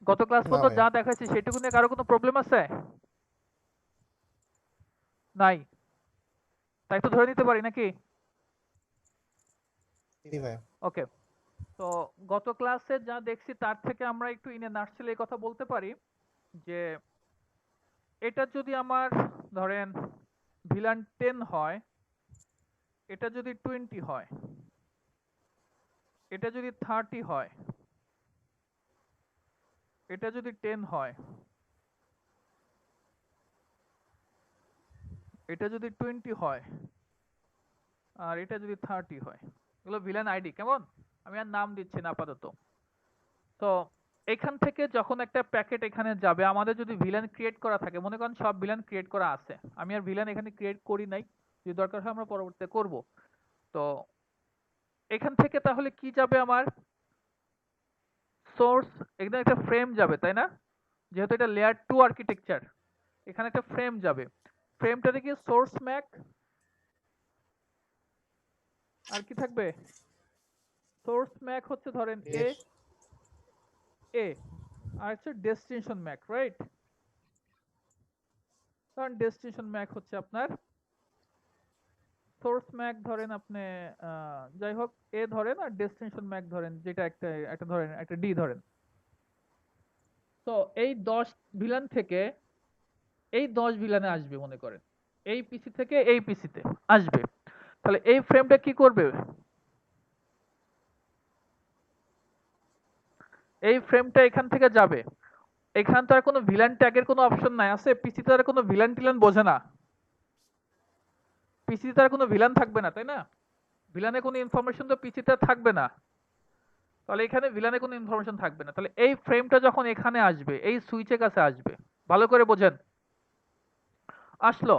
গত ক্লাস না পর্যন্ত ভাইয়া। যা দেখাচ্ছি সেটুকু নিয়ে কারো কোনো প্রবলেম আছে? নাই? তাই তো ধরে নিতে পারি নাকি? জি ভাইয়া। ওকে। তো গত ক্লাসে যা দেখছি তার থেকে আমরা একটু ইন এ নাটশেল এই কথা বলতে পারি যে এটা যদি আমার ধরেন ভিলান 10 হয়, এটা যদি 20 হয়, এটা যদি 30 হয়, এটা যদি 10 হয়, এটা যদি 20 হয়, আর এটা যদি 30 হয়, এগুলো ভিলেন আইডি। কেমন? আমি আর নাম দিচ্ছি না আপাতত। তো এখান থেকে যখন একটা প্যাকেট এখানে যাবে, আমাদের যদি ভিলেন ক্রিয়েট করা থাকে, মনে করেন সব ভিলেন ক্রিয়েট করা আছে, আমি আর ভিলেন এখানে ক্রিয়েট করি নাই, যদি দরকার হয় আমরা পরবর্তীতে করব। তো এখান থেকে তাহলে কি যাবে আমার? সোর্স, এখানে একটা ফ্রেম যাবে তাই না? যেহেতু এটা লেয়ার 2 আর্কিটেকচার, এখানে একটা ফ্রেম যাবে। ফ্রেমটাতে কি সোর্স ম্যাক আর কি থাকবে? সোর্স ম্যাক হচ্ছে ধরেন এ, Yes. এ আর হচ্ছে ডেস্টিনেশন ম্যাক, রাইট? কারণ ডেস্টিনেশন ম্যাক হচ্ছে আপনার সোর্স ম্যাক ধরেন আপনি, যাই হোক এ ধরেন আর ডেস্টিনেশন ম্যাক ধরেন, যেটা একটা একটা ধরেন একটা ডি ধরেন। তো এই 10 ভিলান থেকে এই 10 ভিলানে আসবে মনে করেন, এই পিসি থেকে এই পিসিতে আসবে। তাহলে এই ফ্রেমটা কি করবে? এই ফ্রেমটা এখান থেকে যাবে, এখান তো আর কোনো ভিলান ট্যাগের কোনো অপশন নাই, আছে? পিসিতে আর কোনো ভিলান টিলান বোঝে না, পিসিতে আর কোনো ভিলান থাকবে না তাই না? ভিলানে কোনো ইনফরমেশন তো পিসিতে থাকবে না, তাহলে এখানে ভিলানে কোনো ইনফরমেশন থাকবে না। তাহলে এই ফ্রেমটা যখন এখানে আসবে, এই সুইচের কাছে আসবে, ভালো করে বোঝেন। আসলো,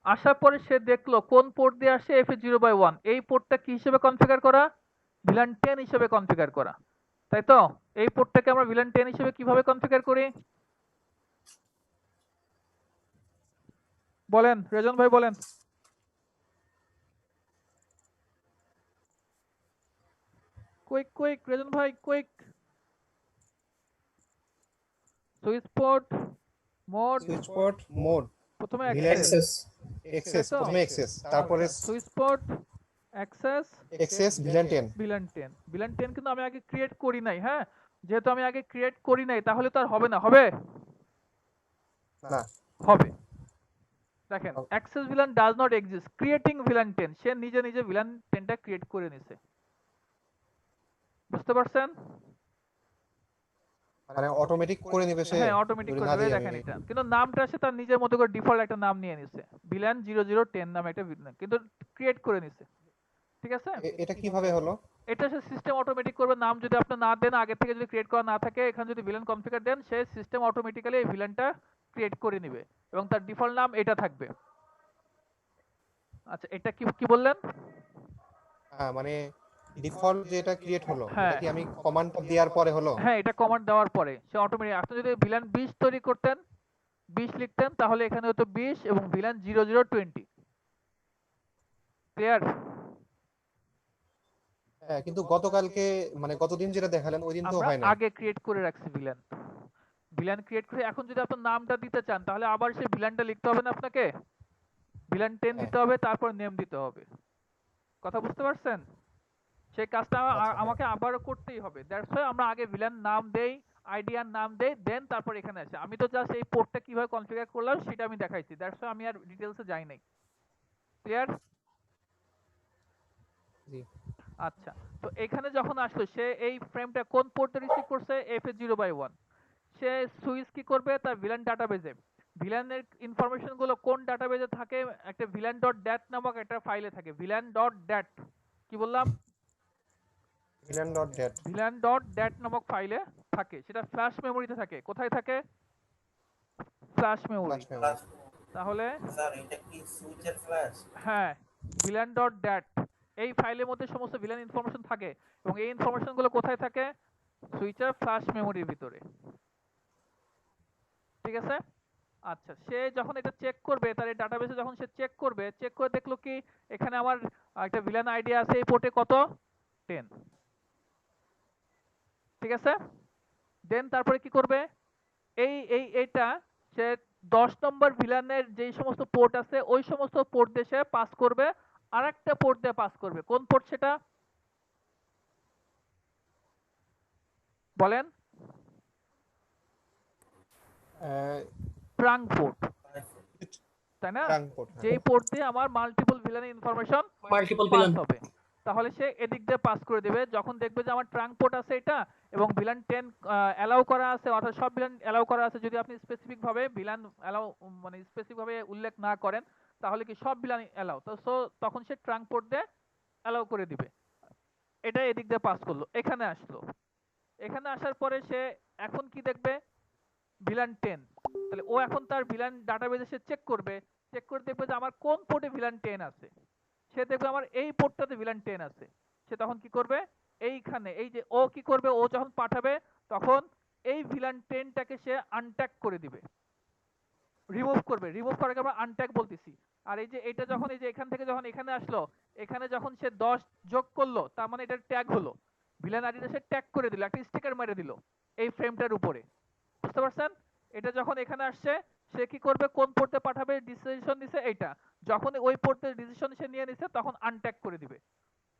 আসার পরে সে দেখলো কোন পোর্ট দিয়ে আসে, F0/1, এই পোর্টটা কি হিসেবে কনফিগার করা? ভিলান 10 হিসেবে কনফিগার করা, তাই তো? এই পোর্টটাকে আমরা ভিলান 10 হিসেবে কিভাবে কনফিগার করি বলেন, রেজন ভাই বলেন। কুইক কুইক, রেজন ভাই quick. Switch port, mode, switch port, mode, প্রথমে ভিলেন, অ্যাক্সেস, তাই এক্সেস, তো? প্রথমে এক্সেস, তারপরে আচ্ছা, switch port, access, access, VLAN 10। VLAN 10। VLAN 10 কিন্তু আমি আগে ক্রিয়েট করি নাই, হ্যাঁ? যেহেতু আমি আগে ক্রিয়েট করি নাই, তাহলে তো আর হবে না, হবে? না। হবে। দেখেন, access villain does not exist, creating villain 10, সে নিজে নিজে ভিলান 10টা ক্রিয়েট করে নিছে। বুঝতে পারছেন? মানে অটোমেটিক করে নিবে সে, হ্যাঁ, অটোমেটিক যদি করে না নেবে। দিই আমি। দেখেন এটা কিন্তু নামটা সে তার নিজের মতো করে ডিফল্ট একটা নাম নিয়ে নিছে, ভিলান 0010 নামে একটা ভিলান কিন্তু ক্রিয়েট করে নিছে। ঠিক আছে? এটা কিভাবে হলো? এটা সে সিস্টেম অটোমেটিক করবে। নাম যদি আপনি না দেন, আগে থেকে যদি ক্রিয়েট করা না থাকে, এখানে যদি ভিলেন কনফিগার দেন, সে সিস্টেম অটোমেটিক্যালি এই ভিলেনটা ক্রিয়েট করে নেবে এবং তার ডিফল্ট নাম এটা থাকবে। আচ্ছা, এটা কি কি বললেন? হ্যাঁ, মানে ডিফল্ট যেটা ক্রিয়েট হলো, এটা হ্যাঁ, কি আমি কমান্ডটা দেওয়ার পরে হলো? হ্যাঁ, এটা কমান্ড দেওয়ার পরে সে অটোমেটিক, আপনি যদি ভিলেন 20 তৈরি করতেন, 20 লিখতেন, তাহলে এখানে হতো 20 এবং ভিলেন 0020। ক্লিয়ার? হ্যাঁ, কিন্তু গতকালকে, মানে গতদিন যেটা দেখালেন ওই দিন তো আমরা হয় নাই। আগে ক্রিয়েট করে রাখছি ভিলেন, ভিলেন ক্রিয়েট করে এখন যদি আপনার নামটা দিতে চান, তাহলে আবার সেই ভিলেনটা লিখতে হবে না আপনাকে, ভিলেন 10 হ্যাঁ। দিতে হবে, তারপর নেম দিতে হবে। কথা বুঝতে পারছেন? সেই কাজটা আচ্ছা হ্যাঁ। আমাকে আবারও করতেই হবে। দ্যাটস ওয়াই আমরা আগে ভিলেন নাম দেই, আইডিয়ার নাম দেই, দেন তারপর এখানে আসে। আমি তো জাস্ট এই পোর্টটা কিভাবে কনফিগার করলাম সেটা আমি দেখাইছি, দ্যাটস ওয়াই আমি আর ডিটেলসে যাই নাই। ক্লিয়ার? জি। আচ্ছা, তো এখানে যখন আসলো, সে এই ফ্রেমটা কোন পোর্টে রিসিভ করছে? F0/1। সে সুইচ কি করবে? তার ভিলেন ডাটাবেজে, ভিলেনের ইনফরমেশন গুলো কোন ডাটাবেজে থাকে? একটা ভিলেন ডট ড্যাট নামক একটা ফাইলে থাকে, ভিলেন ডট ড্যাট, কি বললাম? VLAN dot dat. VLAN dot dat নামক ফাইলে থাকে, সেটা ফ্ল্যাশ মেমোরিতে থাকে। কোথায় থাকে? Flash memory. Flash memory. তাহলে স্যার এটা কি সুইচের ফ্ল্যাশ? হ্যাঁ, ভিলেন ডট ড্যাট, এই ফাইলের মধ্যে সমস্ত ভিলেন ইনফরমেশন থাকে এবং এই ইনফরমেশন গুলো কোথায় থাকে? সুইচের ফ্ল্যাশ মেমোরির ভিতরে। ঠিক আছে? আচ্ছা, সে যখন এটা চেক করবে, তার এই ডাটাবেসে যখন সে চেক করবে, চেক করে দেখলো কি এখানে আমার একটা ভিলেন আইডি আছে এই পোর্টে, কত? 10। ঠিক আছে? দেন তারপরে কি করবে, এইটা সে 10 নম্বর ভিলানের যেই সমস্ত পোর্ট আছে ওই সমস্ত পোর্ট দিয়ে সে পাস করবে, আর একটা পোর্ট দিয়ে পাস করবে। কোন পোর্ট সেটা বলেন? ট্রাঙ্ক পোর্ট, তাই না? ট্রাঙ্কপোর্ট, যেই পোর্ট দিয়ে আমার মাল্টিপল ভিলানের ইনফরমেশন মাল্টিপল পাস ভিলেন। হবে, তাহলে সে এদিক দিয়ে পাস করে দেবে। যখন দেখবে যে আমার ট্রাঙ্ক পোর্ট আছে এটা এবং ভিলান 10 অ্যালাউ করা আছে, অর্থাৎ সব ভিলান অ্যালাউ করা আছে, যদি আপনি স্পেসিফিক ভাবে ভিলান অ্যালাউ মানে স্পেসিফিক ভাবে উল্লেখ না করেন তাহলে কি সব ভিলান অ্যালাউ, তো সো তখন সে ট্রাঙ্ক পোর্ট দিয়ে অ্যালাউ করে দিবে। এটা এদিক দিয়ে পাস করলো, এখানে আসলো। এখানে আসার পরে সে এখন কি দেখবে, ভিলান 10। তাহলে ও এখন তার ভিলান ডাটাবেজে সে চেক করবে, চেক করে দেখবে যে আমার কোন পোর্টে ভিলান 10 আছে। সে দেখবে আমার এই পোর্টটাতে ভিলান 10 আছে। সে তখন কি করবে, এইখানে এই যে ও কি করবে, ও যখন পাঠাবে তখন এই ভিলান 10টাকে সে আনট্যাগ করে দিবে, রিমুভ করবে। রিমুভ করাকে আমরা আনট্যাগ বলতেছি। আর এই যে এটা যখন এই যে এখান থেকে যখন এখানে আসলো, এখানে যখন সে 10 যোগ করলো তার মানে এটা ট্যাগ হলো, ভিলান আইডিটা সে ট্যাগ করে দিল, একটা স্টিকার মেরে দিল এই ফ্রেমটার উপরে। বুঝতে পারছেন? এটা যখন এখানে আসছে সে কি করবে, কোন পোর্টে পাঠাবে, ডিসিশন দিছে এইটা, যখন ওই পোর্টে ডিসিশন সে নিয়ে নিছে তখন আনট্যাগ করে দিবে।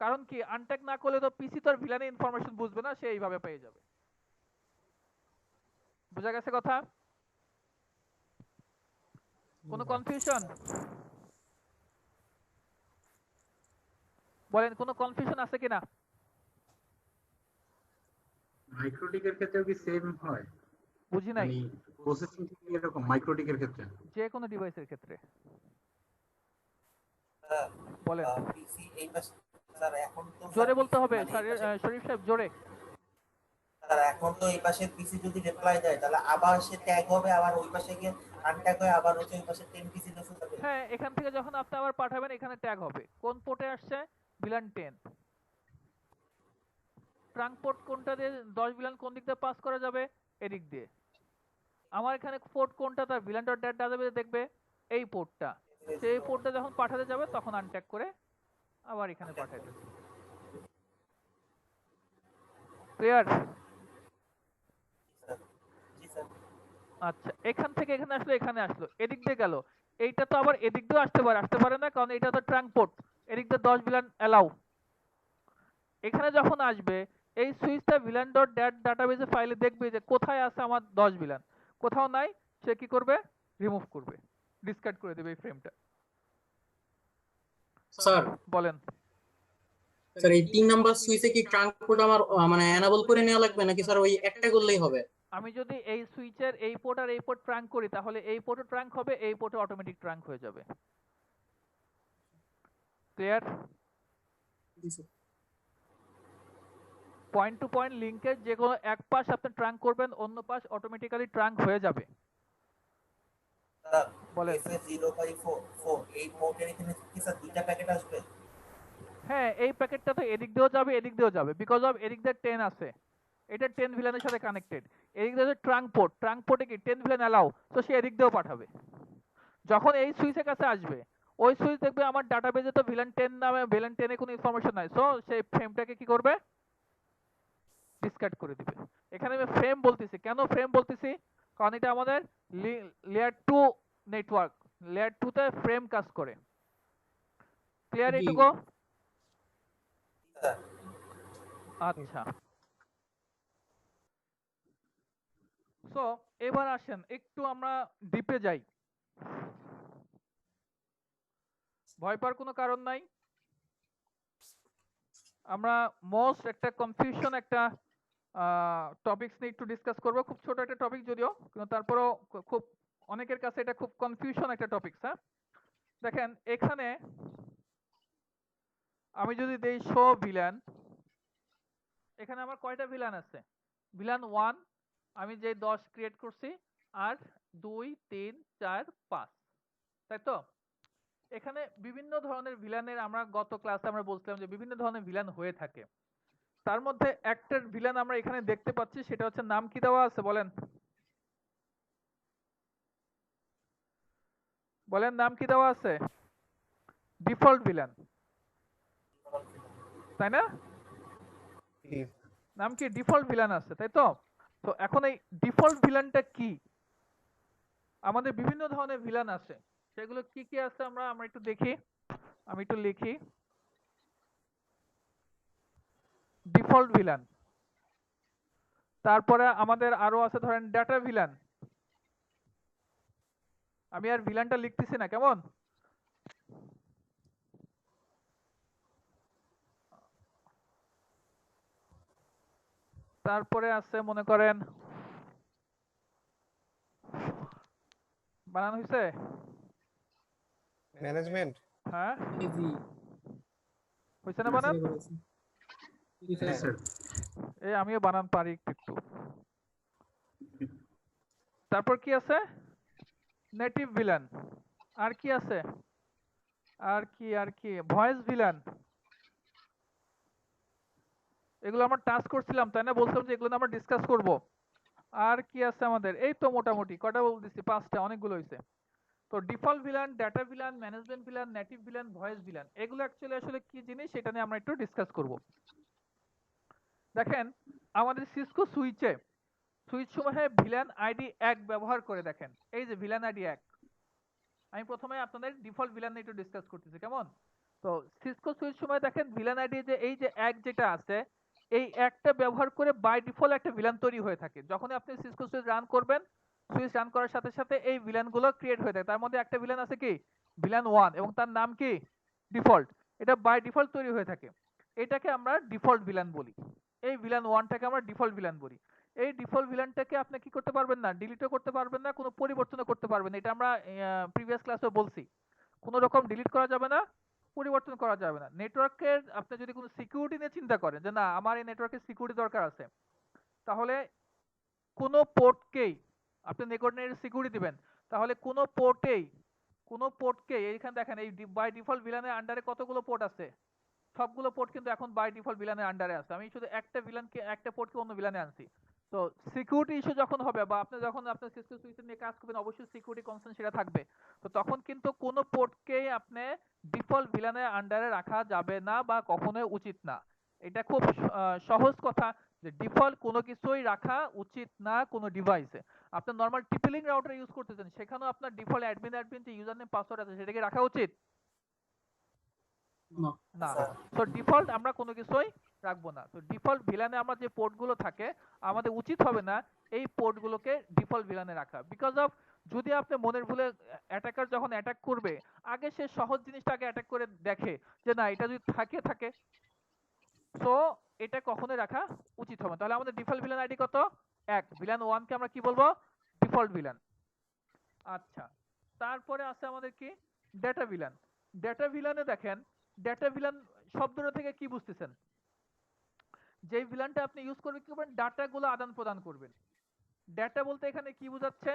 কারণ কি, আনট্যাগ না করলে তো পিসি তো আর ভিলানের ইনফরমেশন বুঝবে না, সে এইভাবে পেয়ে যাবে। বোঝা গেছে কথা? কোনো কনফিউশন বলেন, কোনো কনফিউশন আছে কিনা? মাইক্রোটিকের ক্ষেত্রেও কি সেম হয়? বুঝি নাই। মানে প্রসেসিং ঠিক এরকম মাইক্রোটিকের ক্ষেত্রে? যে কোনো ডিভাইসের ক্ষেত্রে বলেন, পিসি এই পাশে স্যার এখন তো জোরে বলতে হবে মানে এই পাশে- শরীফ সাহেব, জোরে। স্যার এখন তো এই পাশের পিসি যদি রিপ্লাই দেয় তাহলে আবার সে ট্যাগ হবে, আবার ওই পাশে গিয়ে আনট্যাগ হয়ে আবার হচ্ছে ওই পাশে 10 পিসি ঢুকে যাবে। হ্যাঁ, এখান থেকে যখন আপনি আবার পাঠাবেন এখানে ট্যাগ হবে কোন পোর্টে আসছে, ভিলান 10। ট্রাঙ্ক পোর্ট কোনটা দিয়ে 10 ভিলান কোন দিক দিয়ে পাস করা যাবে, এদিক দিয়ে। আমার এখানে পোর্ট কোনটা, তার ভিলান ডট ডেট ডাটাবেজে দেখবে এই পোর্টটা, সেই পোর্টটা যখন পাঠাতে যাবে তখন আনট্যাগ করে আবার এখানে পাঠাই দেবে। ক্লিয়ার? জি স্যার। আচ্ছা, এখান থেকে এখানে আসলো, এখানে আসলো, এদিক দিয়ে গেল। এইটা তো আবার এদিক দিয়েও আসতে পারে না, কারণ এটা তো ট্রাঙ্ক পোর্ট, এদিক দিয়ে 10 ভিলান অ্যালাউ। এখানে যখন আসবে এই সুইচটা ভিলান ডট ড্যাট ডাটাবেজে ফাইলে দেখবে যে কোথায় আছে আমার 10 ভিলান, কোথাও নাই, সে কি করবে, রিমুভ করবে, ডিসকার্ড করে দেবে এই ফ্রেমটা। স্যার বলেন। স্যার এই 3 নাম্বার সুইচে কি ট্রাঙ্ক পোর্ট আমার মানে এনাবল করে নেওয়া লাগবে নাকি স্যার ওই একটা করলেই হবে? আমি যদি এই সুইচের এই পোর্ট আর এই পোর্ট ট্রাঙ্ক করি তাহলে এই পোর্টে ট্রাঙ্ক হবে, এই পোর্টে অটোমেটিক ট্রাঙ্ক হয়ে যাবে। ক্লিয়ার? পয়েন্ট টু পয়েন্ট লিংকের যে কোনো এক পাশ আপনি ট্রাঙ্ক করবেন, অন্য পাশ অটোমেটিক্যালি ট্রাঙ্ক হয়ে যাবে। স্যার বলেন। SF054 এই পোর্টের এখানে কি স্যার দুইটা প্যাকেট আসবে? হ্যাঁ, এই প্যাকেটটা তো এদিক দিয়েও যাবে এদিক দিয়েও যাবে, বিকজ অফ এদিক দিয়ে 10 আছে, এটা 10 ভিলানের সাথে কানেক্টেড। এদিক দিয়ে ট্রাঙ্ক পোর্টে কি 10 ভিলান অ্যালাউ, তো সে এদিক দিয়েও পাঠাবে। যখন এই সুইচের কাছে আসবে ওই সুইচ দেখবে আমার ডাটাবেজে তো ভিলান 10 নামে, ভিলান 10 এ কোনো ইনফরমেশন নাই, সো সেই ফ্রেমটাকে কি করবে, ডিসকার্ড করে দিবে। এখানে আমি ফ্রেম বলতেছি, কেন ফ্রেম বলতেছি, কারণ এটা আমাদের লেয়ার 2 নেটওয়ার্ক, লেয়ার 2 তে ফ্রেম কাজ করে। ক্লিয়ার এইটুকু? স্যার আচ্ছা, সো এবার আসেন একটু আমরা ডিপে যাই। ভয় পাওয়ার কোনো কারণ নাই। আমরা মোস্ট একটা কনফিউশন একটা টপিকস নিয়ে একটু ডিসকাস করব, খুব ছোট একটা টপিক যদিও, কিন্তু তারপরেও খুব অনেকের কাছে এটা খুব কনফিউশন একটা টপিক। হ্যাঁ, দেখেন এখানে আমি যদি দেই শো ভিলান, এখানে আমার কয়টা ভিলান আছে, ভিলান 1 আমি যে 10 ক্রিয়েট করছি, আর 2 3 4 5, তাই তো? এখানে বিভিন্ন ধরনের ভিলানের, আমরা গত ক্লাসে আমরা বলছিলাম যে বিভিন্ন ধরনের ভিলান হয়ে থাকে। তার মধ্যে একটা ভিলান আমরা এখানে দেখতে পাচ্ছি, সেটা হচ্ছে নাম কি দেওয়া আছে বলেন, বলেন নাম কি দেওয়া আছে, ডিফল্ট ভিলান, তাই না? নাম কি ডিফল্ট ভিলান আছে, তাই তো? তো এখন এই ডিফল্ট ভিলানটা কি? আমাদের বিভিন্ন ধরনের ভিলান আছে, সেগুলো কি কি আছে আমরা আমরা একটু দেখি। আমি একটু লিখি ডিফল্ট ভিলান। তারপরে আমাদের আরো আছে ধরেন ডাটা ভিলান। আমি আর ভিলানটা লিখতেছি না, কেমন? তারপরে আছে মনে করেন, বানানো হয়েছে? ম্যানেজমেন্ট। হ্যাঁ, জি হয়েছে না বানান? করেছি জি জি স্যার। স্যার। এই আমিও বানান পারি একটু একটু। তারপর কি আছে? Native villain. আর কি আছে? আর কি ভয়েস ভিলান। এগুলো আমরা টাচ করছিলাম তাই না, বলছিলাম যে এগুলো নিয়ে আমরা ডিসকাস করব। আর কি আছে আমাদের? এই তো মোটামুটি কটা বলতেছি, 5টা, অনেকগুলো হয়েছে। তো default villain, data villain, management villain, native villain, voice villain, এগুলো অ্যাকচুয়ালি আসলে কি জিনিস সেটা নিয়ে আমরা একটু ডিসকাস করব। দেখেন আমাদের সিসকো সুইচে সুইচ সমূহে ভিলান আইডি 1 ব্যবহার করে দেখেন, এই যে ভিলান আইডি 1। আমি প্রথমে আপনাদের ডিফল্ট ভিলান নিয়ে একটু ডিসকাস করতেছি, কেমন? তো সিসকো সুইচ সময় দেখেন ভিলান আইডি যে এই যে 1 যেটা আছে, এই একটা ব্যবহার করে বাই ডিফল্ট একটা ভিলান তৈরি হয়ে থাকে। যখনই আপনি সিসকো সুইচ রান করবেন, সুইচ রান করার সাথে সাথে এই ভিলানগুলো ক্রিয়েট হয়ে থাকে। তার মধ্যে একটা ভিলান আছে কি ভিলান 1 এবং তার নাম কি ডিফল্ট। এটা বাই ডিফল্ট তৈরি হয়ে থাকে, এটাকে আমরা ডিফল্ট ভিলান বলি। এই ভিলান 1টাকে আমরা ডিফল্ট ভিলান বলি। এই ডিফল্ট ভিলানটাকে আপনি কি করতে পারবেন না, ডিলিটও করতে পারবেন না, কোনো পরিবর্তনও করতে পারবেন না। এটা আমরা প্রিভিয়াস ক্লাসে বলছি, কোনো রকম ডিলিট করা যাবে না, পরিবর্তন করা যাবে না। নেটওয়ার্কের আপনি যদি কোনো সিকিউরিটি নিয়ে চিন্তা করেন যে না আমার এই নেটওয়ার্কের সিকিউরিটি দরকার আছে, তাহলে কোনো পোর্টকেই আপনি নেটওয়ার্কের সিকিউরিটি দিবেন, তাহলে কোনো পোর্টকেই এইখানে দেখেন এই বাই ডিফল্ট ভিলানের আন্ডারে কতগুলো পোর্ট আছে, সবগুলো পোর্ট কিন্তু এখন বাই ডিফল্ট ভিলানের আন্ডারে আছে। আমি শুধু একটা ভিলানকে, একটা পোর্টকে অন্য ভিলানে আনছি। তো সিকিউরিটি ইস্যু যখন হবে বা আপনি যখন আপনার সিসকো সুইচ নিয়ে কাজ করবেন, অবশ্যই সিকিউরিটি কনসার্ন সেটা থাকবে। তো তখন কিন্তু কোনো পোর্টকেই আপনি ডিফল্ট ভিলানের আন্ডারে রাখা যাবে না বা কখনোই উচিত না। এটা খুব সহজ কথা যে ডিফল্ট কোনো কিছুই রাখা উচিত না কোনো ডিভাইসে। আপনি নর্মাল টিপলিং রাউটার ইউজ করতেছেন, সেখানেও আপনার ডিফল্ট অ্যাডমিন যে ইউজার নেম পাসওয়ার্ড আছে সেটাকে রাখা উচিত না না। স্যার তো ডিফল্ট আমরা কোনো কিছুই রাখবো না। তো ডিফল্ট ভিলানে আমার যে পোর্টগুলো থাকে, আমাদের উচিত হবে না এই পোর্টগুলোকে ডিফল্ট ভিলানে রাখা। বিকজ অফ যদি আপনি মনের ভুলে অ্যাটাকার যখন অ্যাটাক করবে, আগে সে সহজ জিনিসটাকে অ্যাটাক করে দেখে যে না এটা যদি থাকে, সো এটা কখনোই রাখা উচিত হবে না। তাহলে আমাদের ডিফল্ট ভিলান আইডি কত? 1। ভিলান 1 কে আমরা কি বলবো? Default villain. আচ্ছা, তারপরে আছে আমাদের কি ডেটা ভিলান। ডেটা ভিলানে দেখেন, ডেটা ভিলান শব্দটা থেকে কি বুঝতেছেন? যেই ভিলানটা আপনি ইউজ করবেন, কি করবেন, ডাটাগুলো আদান প্রদান করবেন। ডেটা বলতে এখানে কি বোঝাচ্ছে?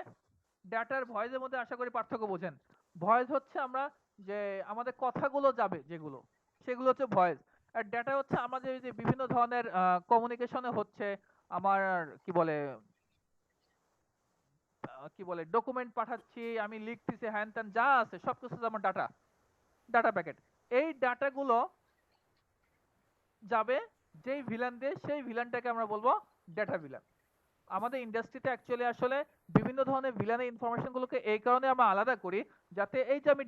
ডেটার ভয়েসের মধ্যে আশা করি পার্থক্য বোঝেন। ভয়েস হচ্ছে আমরা যে আমাদের কথাগুলো যাবে যেগুলো, সেগুলো হচ্ছে ভয়েস। আর ডেটা হচ্ছে আমাদের যে বিভিন্ন ধরনের কমিউনিকেশনে হচ্ছে, আমার কি বলে ডকুমেন্ট পাঠাচ্ছি, আমি লিখতেছি, হ্যান ত্যান যা আছে সবকিছু আমার ডাটা, ডাটা প্যাকেট। এই ডাটাগুলো যাবে যেই ভিলান দিয়ে, সেই ভিলানটাকে আমরা বলবো ডেটা ভিলান। আমাদের ইন্ডাস্ট্রিতে অ্যাকচুয়ালি আসলে বিভিন্ন ধরনের ভিলানের ইনফরমেশনগুলোকে এই কারণে আমরা আলাদা করি, যাতে এই যে আমি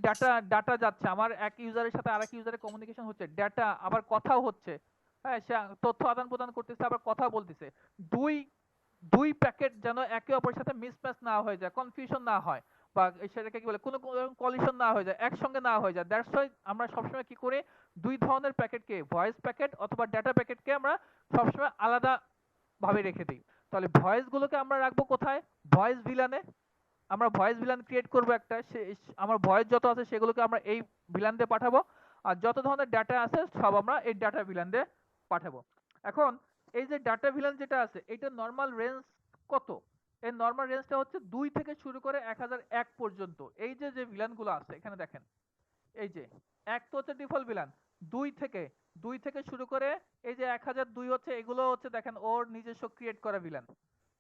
ডাটা যাচ্ছে আমার এক ইউজারের সাথে আরেক ইউজারের কমিউনিকেশন হচ্ছে, ডাটা আবার কথাও হচ্ছে, হ্যাঁ সে তথ্য আদান প্রদান করতেছে আবার কথা বলতেছে, দুই দুই প্যাকেট যেন একে অপরের সাথে মিসম্যাচ না হয়ে যায়, কনফিউশন না হয়, বা সেটাকে কি বলে কোনো কলিশন না হয়ে যায়, একসঙ্গে না হয়ে যায়। দ্যাটস ওয়াই আমরা সবসময় কি করি, দুই ধরনের প্যাকেটকে, ভয়েস প্যাকেট অথবা ডাটা প্যাকেটকে আমরা সবসময় আলাদা ভাবে রেখে দিই। তাহলে ভয়েস গুলোকে আমরা রাখবো কোথায়? ভয়েস ভিলানে। আমরা ভয়েস ভিলান ক্রিয়েট করবো একটা, আমার ভয়েস যত আছে সেগুলোকে আমরা এই ভিলান দিয়ে পাঠাবো, আর যত ধরনের ডাটা আছে সব আমরা এই ডাটা ভিলান দিয়ে পাঠাবো। এখন এই যে ডাটা ভিলান যেটা আছে, এটা নর্মাল রেঞ্জ কত? এর নর্মাল রেঞ্জটা হচ্ছে 2 থেকে শুরু করে 1001 পর্যন্ত। এই যে যে ভিলানগুলো আছে এখানে দেখেন, এই যে 1 তো হচ্ছে ডিফল্ট ভিলান, 2 থেকে শুরু করে এই যে 1002 হচ্ছে, এগুলো হচ্ছে দেখেন ওর নিজস্ব ক্রিয়েট করা ভিলান।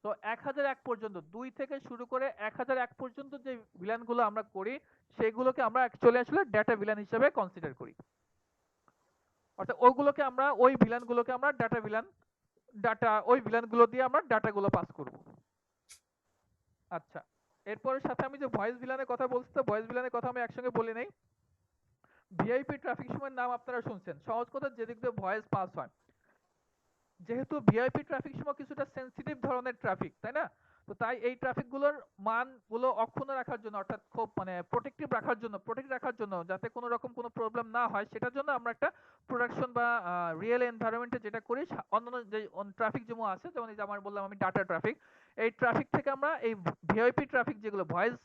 তো 1001 পর্যন্ত, 2 থেকে শুরু করে 1001 পর্যন্ত যে ভিলানগুলো আমরা করি, সেগুলোকে আমরা অ্যাকচুয়ালি আসলে ডেটা ভিলান হিসেবে কনসিডার করি। অর্থাৎ ওই ভিলানগুলোকে আমরা ডেটা ভিলান ডাটা ওই ভিলানগুলো দিয়ে আমরা ডাটাগুলো পাস করব। আচ্ছা, এরপরের সাথে আমি যে ভয়েস ভিলানের কথা বলছি, তো ভয়েস ভিলানের কথা আমি একসঙ্গে বলি নাই। ভিআইপি ট্রাফিক সময়ের নাম আপনারা শুনছেন, সহজ কথা যেদিক দিয়ে ভয়েস পাস হয়। যেহেতু ভিআইপি ট্রাফিক সময় কিছুটা সেন্সিটিভ ধরনের ট্রাফিক, তাই না? তো তাই এই ট্রাফিকগুলোর মানগুলো অক্ষুণ্ণ রাখার জন্য, অর্থাৎ খুব মানে প্রোটেক্ট রাখার জন্য যাতে কোনো রকম কোনো প্রবলেম না হয়, সেটার জন্য আমরা একটা প্রোডাকশন বা রিয়েল এনভায়রনমেন্টে যেটা করি, অন্যান্য যে ট্রাফিক যেমন আছে, যেমন এই যে আমার বললাম আমি ডাটা ট্রাফিক, এই ট্রাফিক থেকে আমরা এই ভিআইপি ট্রাফিক যেগুলো, ভয়েস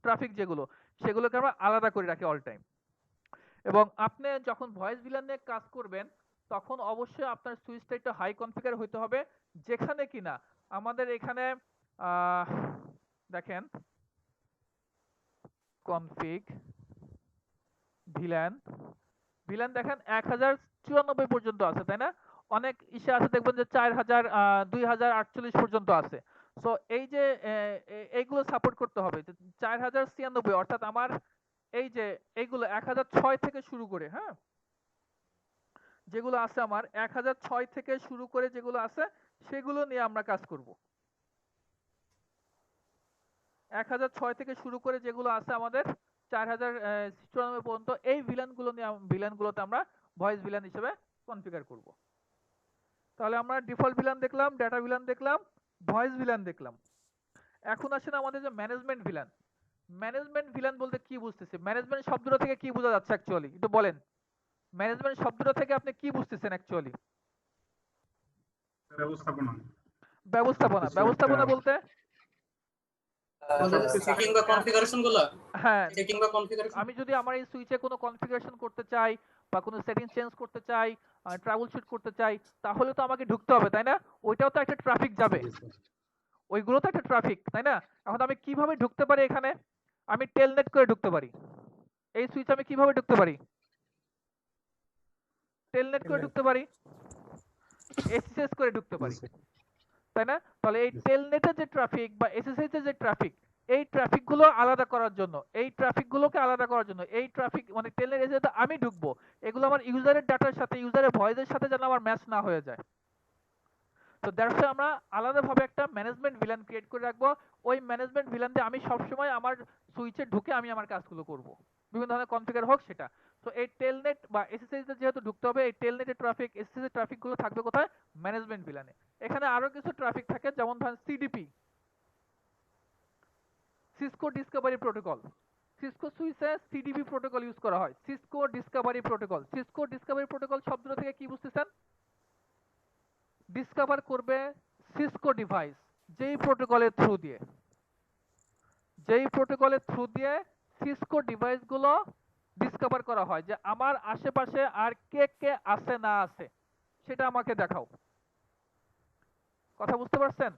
ট্রাফিক যেগুলো, সেগুলোকে আমরা আলাদা করে রাখি অল টাইম। এবং আপনি যখন ভয়েস ভিলান নিয়ে কাজ করবেন, তখন অবশ্যই আপনার সুইচটা একটু হাই কনফিগার হইতে হবে, যেখানে কিনা আমাদের এখানে দেখেন কনফিগ ভিলান ভিলান দেখেন 1094 পর্যন্ত আছে, তাই না? অনেক ইসে আছে দেখবেন যে 4000 2048 পর্যন্ত আছে। সো এই যে এইগুলো সাপোর্ট করতে হবে, 4096, অর্থাৎ আমার এই যে এইগুলো 1006 থেকে শুরু করে, হ্যাঁ, যেগুলো আছে আমার 1006 থেকে শুরু করে যেগুলো আছে, সেগুলো নিয়ে আমরা কাজ করব। 1006 থেকে শুরু করে যেগুলো আছে আমাদের 4094 পর্যন্ত, এই ভিলানগুলোতে আমরা ভয়েস ভিলান হিসেবে কনফিগার করব। তাহলে আমরা ডিফল্ট ভিলান দেখলাম, ডাটা ভিলান দেখলাম, ভয়েস ভিলান দেখলাম। এখন আসেন আমাদের যে ম্যানেজমেন্ট ভিলান। ম্যানেজমেন্ট ভিলান বলতে কি বুঝতেছি? ম্যানেজমেন্ট শব্দটা থেকে কি বোঝা যাচ্ছে অ্যাকচুয়ালি, একটু বলেন। ম্যানেজমেন্ট শব্দটা থেকে আপনি কি বুঝতেছেন অ্যাকচুয়ালি? ব্যবস্থাপনা। ব্যবস্থাপনা। সবকিছু ব্যবস্থাপনা একটা বলতে সেটিং বা কনফিগারেশন গুলো, হ্যাঁ, সেটিং বা কনফিগারেশন। আমি যদি আমার এই সুইচে কোনো কনফিগারেশন করতে চাই বা কোনো সেটিং চেঞ্জ করতে চাই, ট্রাবল শুট করতে চাই, তাহলে তো আমাকে ঢুকতে হবে, তাই না? ওইটাও তো একটা ট্রাফিক যাবে, ওইগুলো তো একটা ট্রাফিক, তাই না? এখন আমি কিভাবে ঢুকতে পারি এখানে? আমি টেলনেট করে ঢুকতে পারি। এই সুইচে আমি কিভাবে ঢুকতে পারি? টেলনেট করে ঢুকতে পারি, এসএসএস করে ঢুকতে পারি, তাই না? তাহলে এই টেলনেটের যে ট্রাফিক বা এসএসএস এর যে ট্রাফিক, এই ট্রাফিকগুলো আলাদা করার জন্য, এই ট্রাফিক মানে টেলনেট এসএসএস আমি ঢুকবো, এগুলো আমার ইউজারের ডাটার সাথে, ইউজারের ভয়েসের সাথে যেন আমার ম্যাচ না হয়ে যায়। তো দ্যাটস আমরা আলাদাভাবে একটা ম্যানেজমেন্ট ভিলান ক্রিয়েট করে রাখবো। ওই ম্যানেজমেন্ট ভিলান দিয়ে আমি সবসময় আমার সুইচে ঢুকে আমি আমার কাজগুলো করব, বিভিন্ন ধরনের কনফিগার হোক সেটা। তো এই টেলনেট বা এসএসএস যেহেতু ঢুকতে হবে, এই টেলনেটের ট্রাফিক, এসএসএস এর ট্রাফিকগুলো থাকবে কোথায়? ম্যানেজমেন্ট ভিলানে। এখানে আরো কিছু ট্রাফিক থাকে, যেমন ধরেন CDP, Cisco discovery protocol. Cisco সুইচে সিডিপি প্রোটোকল ইউজ করা হয়, Cisco discovery protocol. Cisco discovery protocol শব্দটা থেকে কি বুঝতেছেন? ডিসকভার করবে সিসকো ডিভাইস, যেই প্রোটোকলের থ্রু দিয়ে সিসকো ডিভাইসগুলো ডিসকভার করা হয়, যে আমার আশেপাশে আর কে কে আছে না আছে সেটা আমাকে দেখাও। কথা বুঝতে পারছেন?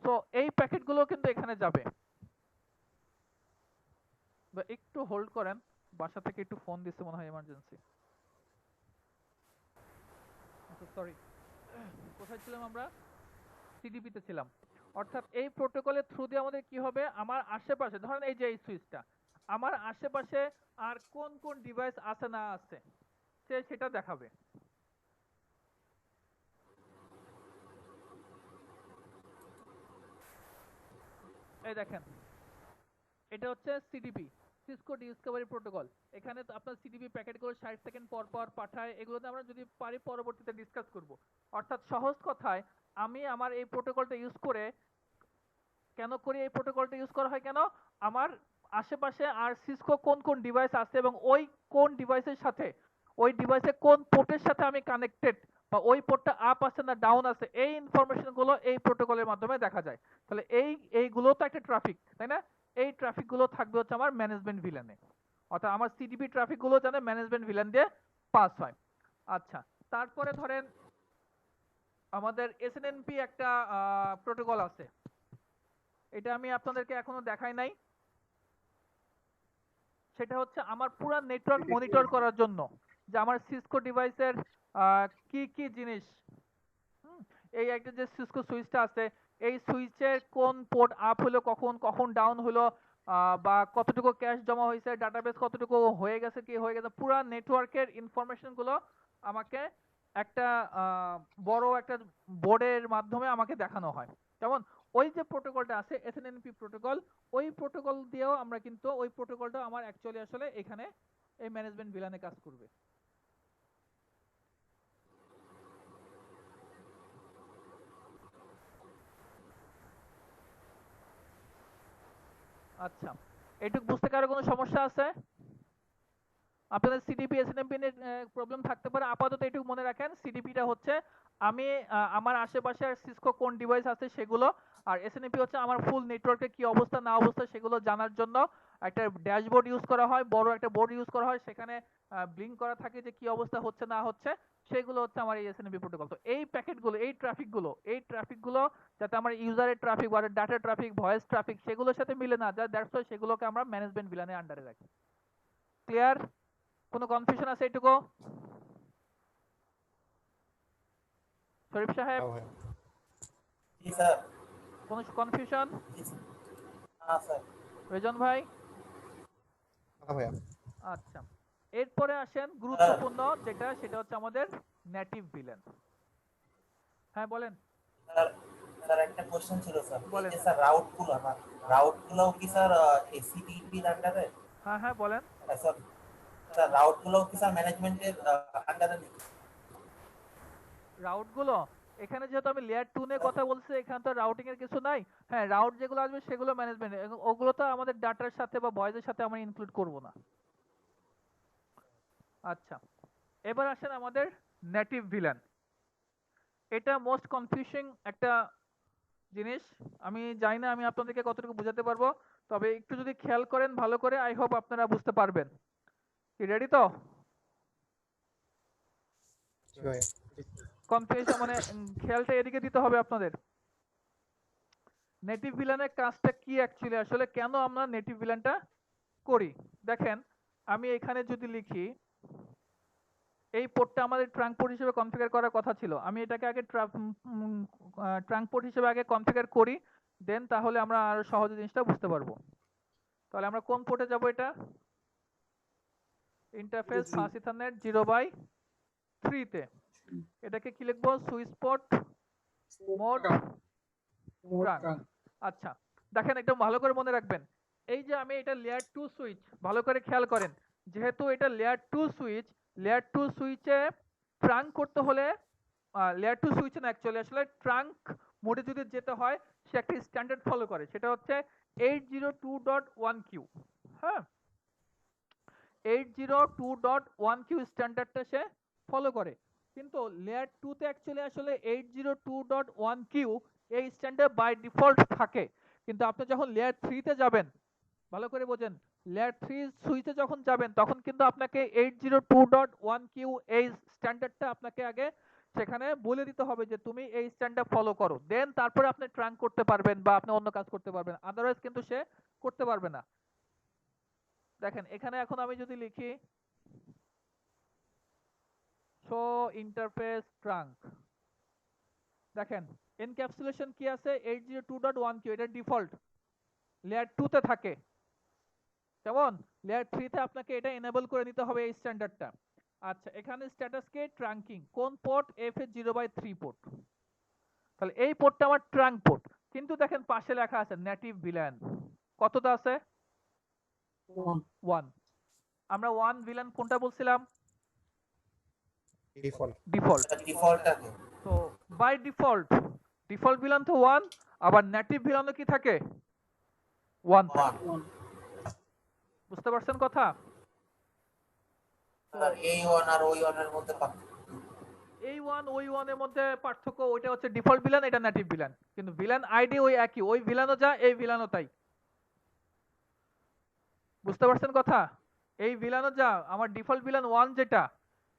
তো এই প্যাকেটগুলো কিন্তু এখানে যাবে। একটু হোল্ড করেন, বাসা থেকে একটু ফোন দিচ্ছে মনে হয়, এমার্জেন্সি। আচ্ছা সরি, কোথায় ছিলাম আমরা? সিডিপিতে ছিলাম। অর্থাৎ এই প্রোটোকলের থ্রু দিয়ে আমাদের কি হবে, আমার আশেপাশে ধরেন এই যে এই সুইচটা, আমার আশেপাশে আর কোন কোন ডিভাইস আছে না আছে সেটা দেখাবে। এই দেখেন, এটা হচ্ছে সিডিপি, সিসকো ডিসকভারি প্রোটোকল। এখানে তো আপনার সিডিপি প্যাকেটগুলো 60 সেকেন্ড পর পর পাঠায়, এগুলোতে আমরা যদি পারি পরবর্তীতে ডিসকাস করব। অর্থাৎ সহজ কথায়, আমি আমার এই প্রোটোকলটা ইউজ করে কেন করি, এই প্রোটোকলটা ইউজ করা হয় কেন? আমার আশেপাশে আর সিসকো কোন কোন ডিভাইস আছে এবং ওই কোন ডিভাইসের সাথে, ওই ডিভাইসে কোন পোর্টের সাথে আমি কানেক্টেড, বা ওই পোর্টটা আপ আছে না ডাউন আছে, এই ইনফরমেশনগুলো এই প্রোটোকলের মাধ্যমে দেখা যায়। তাহলে এইগুলো তো একটা ট্রাফিক, তাই না? এই ট্রাফিকগুলো থাকবে হচ্ছে আমার ম্যানেজমেন্ট ভিলানে, অর্থাৎ আমার সিডিপি ট্রাফিকগুলো যেন ম্যানেজমেন্ট ভিলান দিয়ে পাস হয়। আচ্ছা, তারপরে ধরেন আমাদের এসএনএমপি একটা প্রোটোকল আছে, এটা আমি আপনাদেরকে এখনো দেখাই নাই। সেটা হচ্ছে আমার পুরো নেটওয়ার্ক মনিটর করার জন্য, যে আমার সিসকো ডিভাইসের কি কি জিনিস, এই একটা যে সিসকো সুইচটা আছে, এই সুইচের কোন পোর্ট আপ হলো, কখন কখন ডাউন হলো, বা কতটুকু ক্যাশ জমা হয়েছে, ডাটাবেস কতটুকু হয়ে গেছে, কি হয়ে গেছে, পুরো নেটওয়ার্কের ইনফরমেশন গুলো আমাকে একটা বড় একটা বোর্ডের মাধ্যমে আমাকে দেখানো হয়। যেমন ওই যে প্রোটোকলটা আছে এসএনএমপি প্রোটোকল, ওই প্রোটোকল দিয়েও আমরা কিন্তু ওই প্রোটোকলটা আমার অ্যাকচুয়ালি আসলে এখানে এই ম্যানেজমেন্ট ভিলানে কাজ করবে। আচ্ছা, এইটুক বুঝতে কারো কোনো সমস্যা আছে? আপনাদের সিডিপি এসএনএমপি এর প্রবলেম থাকতে পারে, আপাতত এটুকু মনে রাখেন সিডিপিটা হচ্ছে আমি আমার আশেপাশে সিসকো কোন ডিভাইস আছে সেগুলো, আর এসএনএমপি হচ্ছে আমার ফুল নেটওয়ার্কের কি অবস্থা না অবস্থা সেগুলো জানার জন্য একটা ড্যাশবোর্ড ইউজ করা হয়, বড় একটা বোর্ড ইউজ করা হয়, সেখানে ব্লিঙ্ক করা থাকে যে কি অবস্থা হচ্ছে না হচ্ছে, সেগুলো হচ্ছে আমার এই এসএনএমপি প্রোটোকল। তো এই প্যাকেটগুলো এই ট্রাফিকগুলো যাতে আমার ইউজারের ট্রাফিক বা ডাটা ট্রাফিক ভয়েস ট্রাফিক সেগুলোর সাথে মিলে না যায়, দ্যাটস ওয়াই সেগুলোকে আমরা ম্যানেজমেন্ট ভিলানের আন্ডারে রাখি। ক্লিয়ার? কোনো কনফিউশন আছে এটুকু? শরীফ সাহেব হ্যাঁ ভাইয়া। জি স্যার। কোনো কনফিউশন? জি স্যার। হ্যাঁ স্যার। রেজন ভাই? হ্যাঁ ভাইয়া। আচ্ছা, এরপরে আসেন গুরুত্বপূর্ণ যেটা, সেটা হচ্ছে আমাদের নেটিভ ভিলেন। হ্যাঁ বলেন। স্যার স্যার একটা কোশ্চেন ছিল স্যার, এই বলেন। যে স্যার রাউটগুলো কি স্যার এসিটিপির আন্ডারে? হ্যাঁ হ্যাঁ বলেন। স্যার স্যার রাউটগুলো কি স্যার ম্যানেজমেন্টের আন্ডারে নাকি? রাউটগুলো এখানে যেহেতু আমি লেয়ার 2 নিয়ে কথা বলছি, এখানে তো রাউটিং এর কিছু নাই। হ্যাঁ, রাউট যেগুলো আসবে সেগুলো ম্যানেজমেন্ট, ওগুলো তো আমাদের ডাটার সাথে বা ভয়েসের সাথে আমরা ইনক্লুড করব না। আচ্ছা, এবার আসেন আমাদের নেটিভ ভিলেন। এটা মোস্ট কনফিউজিং একটা জিনিস। আমি জানি না আমি আপনাদেরকে কতটুকু বোঝাতে পারবো, তবে একটু যদি খেয়াল করেন ভালো করে, আই হোপ আপনারা বুঝতে পারবেন। কি রেডি তো? জি ভাইয়া। কনফিউশন মানে খেয়ালটা এদিকে দিতে হবে আপনাদের। নেটিভ ভিলেনের কাজটা কি অ্যাকচুয়ালি, আসলে কেন আমরা নেটিভ ভিলেনটা করি? দেখেন, আমি এখানে যদি লিখি এই পোর্টটা আমাদের ট্রাঙ্ক পোর্ট হিসেবে কনফিগার করার কথা ছিল, আমি এটাকে আগে ট্রাঙ্ক পোর্ট হিসেবে আগে কনফিগার করি, দেন তাহলে আমরা আরো সহজে জিনিসটা বুঝতে পারবো। তাহলে আমরা কোন পোর্টে যাব? এটা ইন্টারফেস ফাস্ট ইথারনেট 0/3 তে। এটাকে কি লিখবো? Switch port mode trunk. আচ্ছা, দেখেন একদম ভালো করে মনে রাখবেন, এই যে আমি এটা লেয়ার 2 সুইচ, ভালো করে খেয়াল করেন, যেহেতু এটা লেয়ার 2 সুইচ, লেয়ার 2 সুইচে ট্রাঙ্ক করতে হলে লেয়ার 2 সুইচে না, অ্যাকচুয়ালি আসলে ট্রাঙ্ক মোডে যদি যেতে হয় সে একটা স্ট্যান্ডার্ড ফলো করে, সেটা হচ্ছে 802.1q। হ্যাঁ, 802.1q স্ট্যান্ডার্ডটা সে ফলো করে, কিন্তু লেয়ার 2 তে অ্যাকচুয়ালি আসলে 802.1q এই স্ট্যান্ডার্ড বাই ডিফল্ট থাকে, কিন্তু আপনি যখন লেয়ার 3 তে যাবেন, ভালো করে বোঝেন, লেয়ার 3 সুইচে যখন যাবেন তখন কিন্তু আপনাকে 802.1q এই স্ট্যান্ডার্ডটা আপনাকে আগে সেখানে বলে দিতে হবে যে তুমি এই স্ট্যান্ডার্ড ফলো করো, দেন তারপরে আপনি ট্রাঙ্ক করতে পারবেন বা আপনি অন্য কাজ করতে পারবেন, আদারওয়াইজ কিন্তু সে করতে পারবে না। দেখেন এখানে এখন আমি যদি লিখি শো ইন্টারফেস ট্রাঙ্ক, দেখেন এনক্যাপসুলেশন কি আছে? 802.1q, এটা ডিফল্ট লেয়ার 2 তে থাকে, কেমন? লেয়ার 3 তে আপনাকে এটা এনেবল করে নিতে হবে এই স্ট্যান্ডার্ডটা। আচ্ছা, এখানে স্ট্যাটাস কে ট্রাঙ্কিং, কোন পোর্ট? FH0/3 পোর্ট, তাহলে এই পোর্টটা আমার ট্রাঙ্ক পোর্ট, কিন্তু দেখেন পাশে লেখা আছে নেটিভ ভিলেন, কতটা আছে? 1। আমরা 1 ভিলেন কোনটা বলছিলাম? ডিফল্ট। ডিফল্ট। ডিফল্টটাকে তো বাই ডিফল্ট ডিফল্ট ভিলেন তো 1, আবার নেটিভ ভিলেনও কি থাকে? 1 থাকে। 1 বুঝতে পারছেন কথা? স্যার এই ওয়ান আর ওই ওয়ানের মধ্যে পার্থক্য? এই ওয়ান ওই ওয়ানের মধ্যে পার্থক্য, ওইটা হচ্ছে ডিফল্ট ভিলেন, এটা নেটিভ ভিলেন, কিন্তু ভিলেন আইডি ওই একই, ওই ভিলেনও যা এই ভিলেনও তাই। বুঝতে পারছেন কথা? এই ভিলেনও যা, আমার ডিফল্ট ভিলেন 1 যেটা,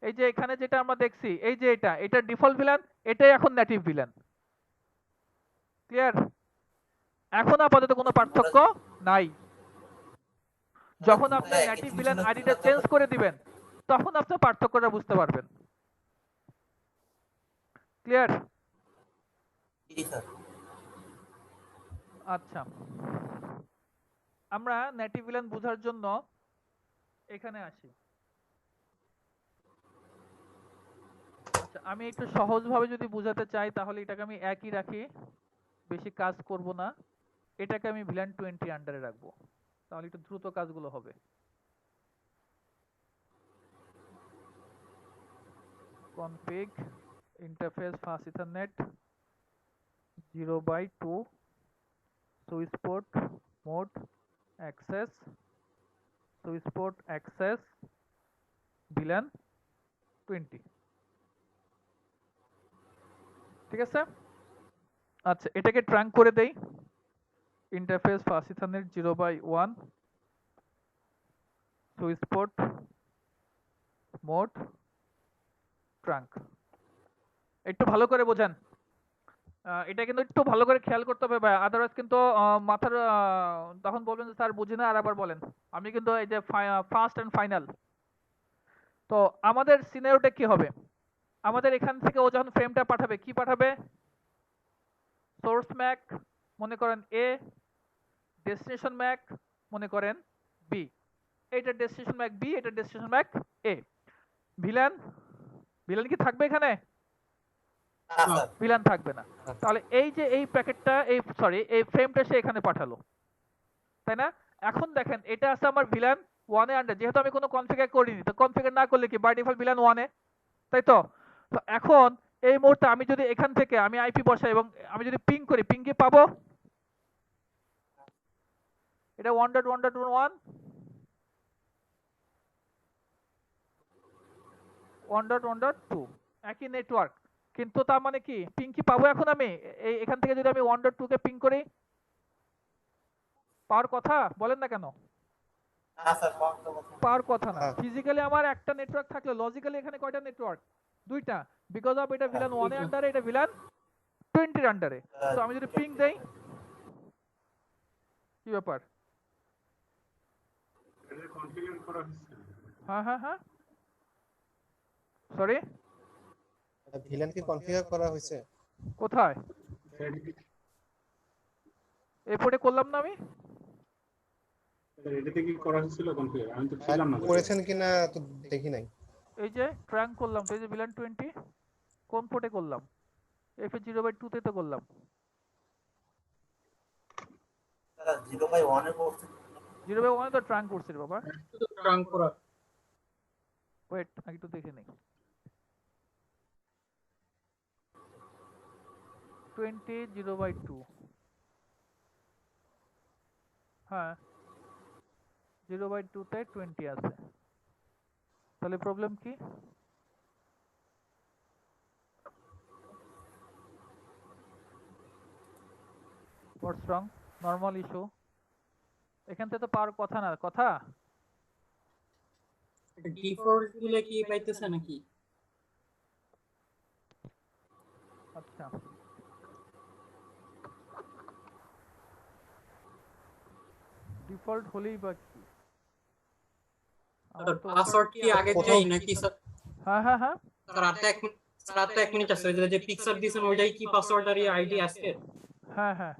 এই যে এখানে যেটা আমরা দেখছি, এই যে এটা ডিফল্ট ভিলেন, এটাই এখন নেটিভ ভিলেন। ক্লিয়ার? এখন আপাতত কোনো পার্থক্য নাই। যখন আপনি নেটিভ ভিলেন আইডিটা চেঞ্জ করে দিবেন তখন আপনি পার্থক্যটা বুঝতে পারবেন। ক্লিয়ার? জি স্যার। আচ্ছা, আমরা নেটিভ ভিলেন বোঝার জন্য এখানে আসি। আচ্ছা আমি একটু সহজভাবে যদি বোঝাতে চাই তাহলে এটাকে আমি একই রাখি, বেশি কাজ করব না। এটাকে আমি ভিলেন 20 আন্ডারে রাখবো, তাহলে একটু দ্রুত কাজগুলো হবে। Config interface fast ethernet 0/2 switch port mode access switch port access villain 20। ঠিক আছে, আচ্ছা এটাকে ট্রাঙ্ক করে দেই। Interface fast ethernet 0/1 switch port mode trunk. একটু ভালো করে বোঝেন, এটা কিন্তু একটু ভালো করে খেয়াল করতে হবে ভাই, আদারওয়াইজ কিন্তু মাথার তখন বলবেন যে স্যার বুঝি না, আর আবার বলেন। আমি কিন্তু এই যে ফার্স্ট এন্ড ফাইনাল, তো আমাদের সিনারিওটা কি হবে? আমাদের এখান থেকে ও যখন ফ্রেমটা পাঠাবে, কি পাঠাবে? সোর্স ম্যাক মনে করেন এ, ডেস্টিনেশন ম্যাক মনে করেন বি। এইটা ডেস্টিনেশন ম্যাক বি, এটা ডেস্টিনেশন ম্যাক এ। ভিলেন ভিলেন কি থাকবে এখানে? না স্যার। ভিলেন থাকবে না। তাহলে এই যে এই প্যাকেটটা, এই সরি এই ফ্রেমটা সে এখানে পাঠালো, তাই না? এখন দেখেন এটা আছে আমার ভিলেন 1 এ আন্ডার, যেহেতু আমি কোনো কনফিগার করিনি, তো কনফিগার না করলে কি বাই ডিফল্ট ভিলেন 1 এ, তাই তো? তো এখন এই মুহূর্তে আমি যদি এখান থেকে আমি আইপি বসাই এবং আমি যদি পিং করি, পিং কি পাবো? এটা 1.1.1 1.1.2 একই নেটওয়ার্ক, কিন্তু তার মানে কি পিং কি পাবো এখন আমি? এখান থেকে যদি আমি 1.2 কে পিং করি, পাওয়ার কথা বলেন না কেন? না স্যার, পাওয়ার কথা না। হ্যাঁ। ফিজিক্যালি আমার একটা নেটওয়ার্ক থাকলে লজিক্যালি এখানে কয়টা নেটওয়ার্ক? দুইটা, বিকজ অফ এটা ভিলেন 1 এর আন্ডারে, এটা ভিলেন 20 এর আন্ডারে। তো আমি যদি পিং দেই, কি ব্যাপার? এটা কনফিগার করা হচ্ছে। হ্যাঁ হ্যাঁ হ্যাঁ, সরি ভিলেন কি কনফিগার করা হয়েছে? কোথায়? এই পোর্টে করলাম না আমি? এটাতে কি করা হয়েছিল কনফিগার? আমি তো ছিলাম না। করেছেন কিনা তো দেখি নাই। এই যে ট্র্যাঙ্ক করলাম তো, এই যে ভিলেন 20 কোন পোর্টে করলাম? F0/2 তে তো করলাম। 0/1 এর করছে। 0/1 এ তো ট্র্যাঙ্ক করছি রে বাবা। ট্রাঙ্ক করা। ওয়েট আমি একটু দেখে নিই। 20 0/2, হ্যাঁ 0/2 তে 20 আছে, তাহলে প্রবলেম কি? হোয়াটস রং? নর্মাল ইস্যু, এখান থেকে তো পাওয়ার কথা না, কথা? ডিফল্ট গুলো কি পাইতেছে নাকি? আচ্ছা ডিফল্ট হলেই বা কি? আমার তো পাসওয়ার্ড কি আগে কোথাও- দেই নাকি স্যার? হ্যাঁ হ্যাঁ হ্যাঁ স্যার আর তো 1 মিনিট আছে, যে পিকচার দিয়েছেন ওইটাই কি পাসওয়ার্ড আর আইডি আজকে? হ্যাঁ হ্যাঁ,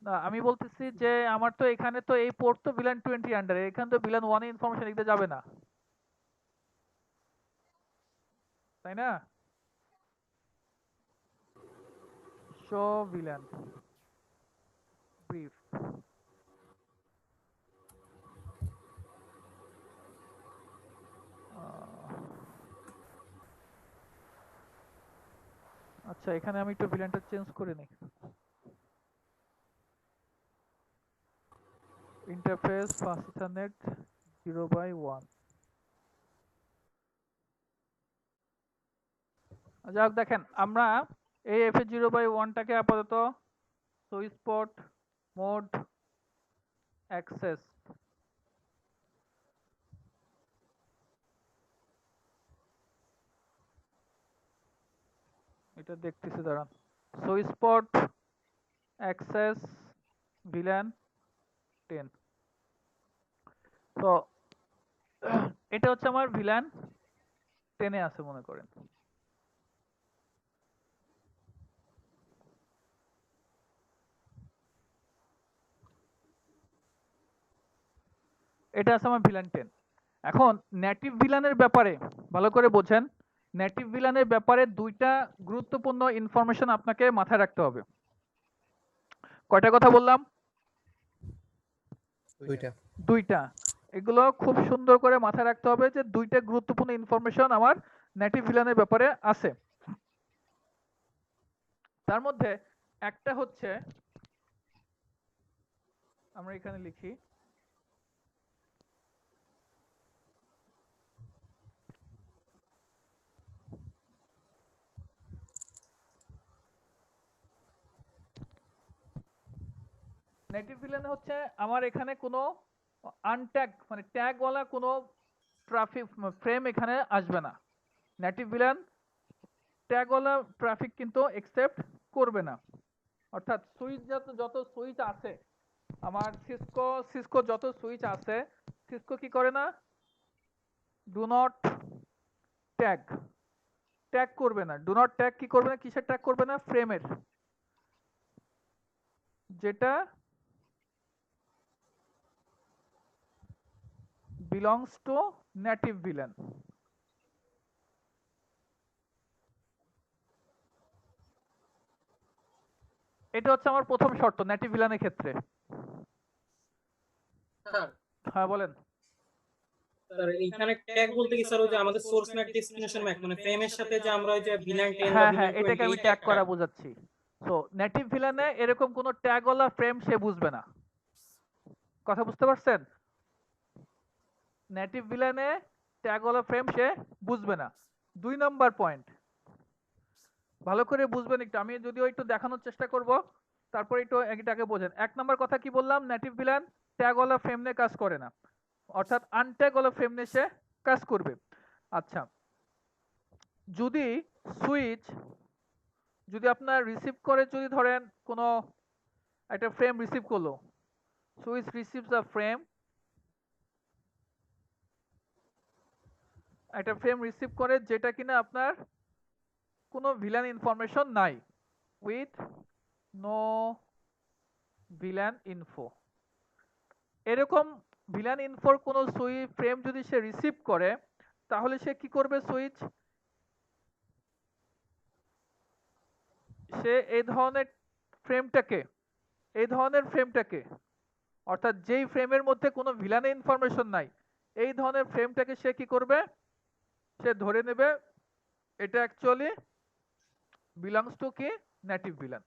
না আমি বলতেছি যে আমার তো এখানে তো এই পোর্ট তো ভিলেন 20 আন্ডারে, এখানে তো ভিলেন 1 এ ইনফরমেশন লিখতে যাবে না, তাই না? শো ভিলেন ব্রিফ, আচ্ছা এখানে আমি একটু ভিলেনটা চেঞ্জ করে নিই। Interface fast ethernet 0/1। যাক দেখেন আমরা এই F0/1 টাকে আপাতত সুইচ পোর্ট মোড অ্যাক্সেস, এটা দেখতেছি দাঁড়ান, সুইচ পোর্ট অ্যাক্সেস ভিলেন 10। তো এটা হচ্ছে আমার ভিলেন 10 এ আছে মনে করেন। এটা আছে আমার ভিলেন 10। এখন নেটিভ ভিলেনের ব্যাপারে ভালো করে বোঝেন, নেটিভ ভিলানের ব্যাপারে দুইটা গুরুত্বপূর্ণ ইনফরমেশন আপনাকে মাথায় রাখতে হবে। কয়টা কথা বললাম? দুইটা। দুইটা। এগুলো খুব সুন্দর করে মাথায় রাখতে হবে যে দুইটা গুরুত্বপূর্ণ ইনফরমেশন আমার নেটিভ ভিলানের ব্যাপারে আছে। তার মধ্যে একটা হচ্ছে, আমরা এখানে লিখি, নেটিভ ভিলেন হচ্ছে আমার এখানে কোনো আনট্যাগ মানে ট্যাগওয়ালা কোনো ট্রাফিক ফ্রেম এখানে আসবে না। নেটিভ ভিলেন ট্যাগওয়ালা ট্রাফিক কিন্তু একসেপ্ট করবে না। অর্থাৎ সুইচ যত সুইচ আছে আমার সিসকো যত সুইচ আছে, সিসকো কি করে না, ডু নট ট্যাগ করবে না। ডু নট ট্যাগ কি করবে না, কিসের ট্যাগ করবে না? ফ্রেমের, যেটা belongs to native VLAN। এটা হচ্ছে আমার প্রথম শর্ত নেটিভ ভিলানের ক্ষেত্রে। স্যার হ্যাঁ বলেন। স্যার এইখানে ট্যাগ বলতে কি স্যার ওই যে আমাদের সোর্স ম্যাক ডেস্টিনেশন ম্যাক মানে ফ্রেমের সাথে যে আমরা ওই যে ভিলান 10 বা হ্যাঁ ভিলান হ্যাঁ, 20 এটাকে আমি এই ট্যাগ ট্যাগটা করা বোঝাচ্ছি। তো নেটিভ ভিলানে এরকম কোনো ট্যাগওয়ালা ফ্রেম সে বুঝবে না। কথা বুঝতে পারছেন? নেটিভ ভিলানে ট্যাগওয়ালা ফ্রেম সে বুঝবে না। 2 নাম্বার পয়েন্ট ভালো করে বুঝবেন একটু, আমি যদিও একটু দেখানোর চেষ্টা করব, তারপরে একটু এটাকে বোঝেন। 1 নাম্বার কথা কি বললাম? নেটিভ ভিলান ট্যাগওয়ালা ফ্রেম নিয়ে কাজ করে না, অর্থাৎ আনট্যাগওয়ালা ফ্রেম নিয়ে সে কাজ করবে। আচ্ছা, যদি সুইচ যদি আপনার রিসিভ করে, যদি ধরেন কোনো একটা ফ্রেম রিসিভ করলো, সুইচ রিসিভস আ ফ্রেম, একটা ফ্রেম রিসিভ করে যেটা কিনা আপনার কোনো ভিলান ইনফরমেশন নাই, উইথ নো ভিলান ইনফো। এরকম ভিলান ইনফোর কোনো সুইচ ফ্রেম যদি সে রিসিভ করে, তাহলে সে কি করবে? সুইচ সে এই ধরনের ফ্রেমটাকে অর্থাৎ যেই ফ্রেমের মধ্যে কোনো ভিলানের ইনফরমেশন নাই, এই ধরনের ফ্রেমটাকে সে কি করবে? সে ধরে নেবে এটা অ্যাকচুয়ালি বিলংস টু কি? Native villain.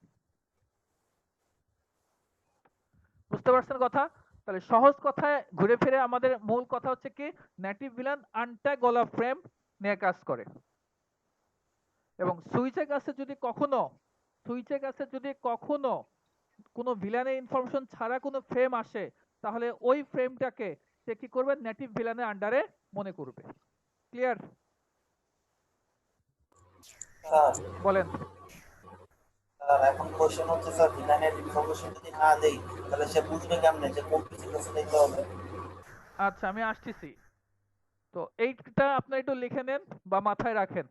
বুঝতে পারছেন কথা? তাহলে সহজ কথায় ঘুরে ফিরে আমাদের মূল কথা হচ্ছে কি, নেটিভ ভিলান আনট্যাগওয়ালা ফ্রেম নিয়ে কাজ করে। এবং সুইচের কাছে যদি কখনো কোনো ভিলানের ইনফরমেশন ছাড়া কোনো ফ্রেম আসে, তাহলে ওই ফ্রেমটাকে সে কি করবে? নেটিভ ভিলানের আন্ডারে মনে করবে। ক্লিয়ার? স্যার বলেন। স্যার এখন কোশ্চেন হচ্ছে স্যার ভিলানের ইনফরমেশন যদি না দেই তাহলে সে বুঝবে কেমনে যে কোন পিসির কাছে দিতে হবে? আচ্ছা, আমি আসতেছি। তো এইটা আপনি একটু লিখে নেন বা মাথায় রাখেন।